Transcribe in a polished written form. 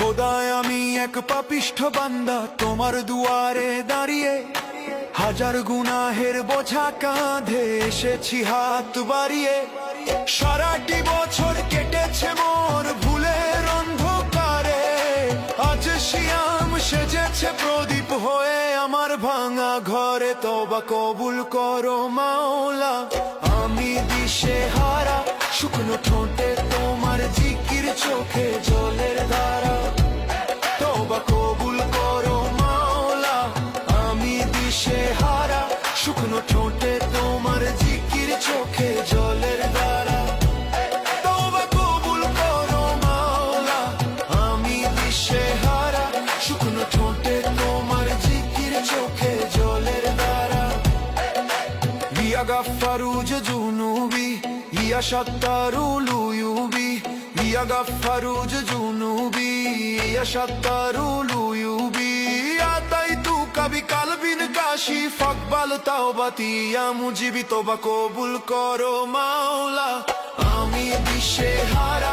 খোদায় আমি এক পাপিষ্ঠ বান্দা তোমার দুয়ারে দাঁড়িয়ে, হাজার গুনাহের বোঝা কাঁধে এসেছি হাত বাড়িয়ে। সারাটি বছর কেটেছে মোর ভুলের অন্ধকারে, আজ শিয়াম সেজেছে প্রদীপ হয়ে আমার ভাঙা ঘরে। তওবা কবুল করো মাওলা, আমি দিশেহারা, শুকনো ঠোঁটে তোমার জিকির, চোখে জলের ধারা। তওবা কবুল করো মাওলা, আমি দিশেহারা, শুকনো ঠোঁটে তোমার জিকির, চোখে জলের ধারা। তওবা কবুল করো মাওলা, আমি দিশেহারা, শুকনো ঠোঁটে তোমার জিকির, চোখে জলের ধারা। ইয়া গাফফারু জুনুবি, ইয়া সাত্তারুল উয়ুবি, ইয়া গাফফারু জুনুবি, ইয়া সাত্তারুল উয়ুবি। আতাইতুকা বিকালবিন কাশি ফাকবাল তাওবাতি ইয়া মুজিবি। তওবা কবুল করো মাওলা, আমি দিশেহারা,